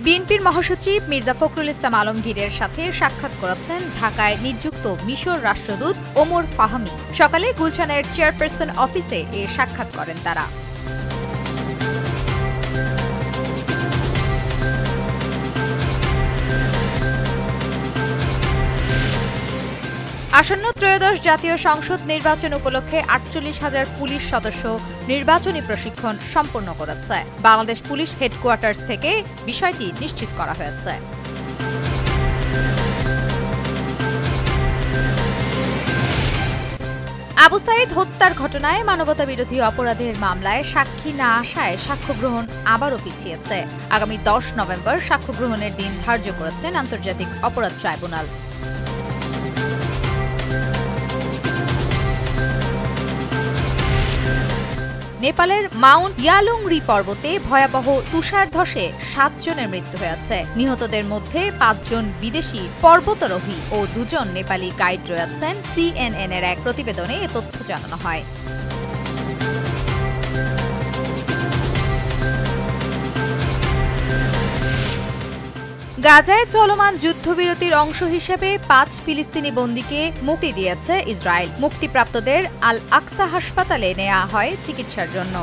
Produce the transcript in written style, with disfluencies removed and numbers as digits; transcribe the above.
বিএনপির মহাসচিব মির্জা ফখরুল ইসলাম আলমগীরের সাথে সাক্ষাৎ করেছেন ঢাকায় নিযুক্ত মিশর রাষ্ট্রদূত ওমর ফাহমি। সকালে গুলশানের চেয়ারপারসন অফিসে এ সাক্ষাৎ করেন তারা। আসন্ন ত্রয়োদশ জাতীয় সংসদ নির্বাচন উপলক্ষে ৪৮,০০০ পুলিশ সদস্য নির্বাচনী প্রশিক্ষণ সম্পন্ন করেছে। বাংলাদেশ পুলিশ হেডকোয়ার্টার্স থেকে বিষয়টি নিশ্চিত করা হয়েছে। আবু সাঈদ হত্যার ঘটনায় মানবতাবিরোধী অপরাধের মামলায় সাক্ষী না আসায় সাক্ষ্য গ্রহণ আবারও পিছিয়েছে। আগামী ১০ নভেম্বর সাক্ষ্য গ্রহণের দিন ধার্য করেছেন আন্তর্জাতিক অপরাধ ট্রাইব্যুনাল। নেপালের মাউন্ট ইয়ালুংরি পর্বতে ভয়াবহ তুষারধসে ৭ জনের মৃত্যু হয়েছে। নিহতদের মধ্যে ৫ জন বিদেশি পর্বতারোহী ও ২ জন নেপালি গাইড রয়েছেন। সিএনএন-এর এক প্রতিবেদনে এ তথ্য জানানো হয়। গাজায় চলমান যুদ্ধবিরতির অংশ হিসেবে ৫ ফিলিস্তিনি বন্দীকে মুক্তি দিয়েছে ইসরায়েল। মুক্তিপ্রাপ্তদের আল আকসা হাসপাতালে নেওয়া হয় চিকিৎসার জন্য।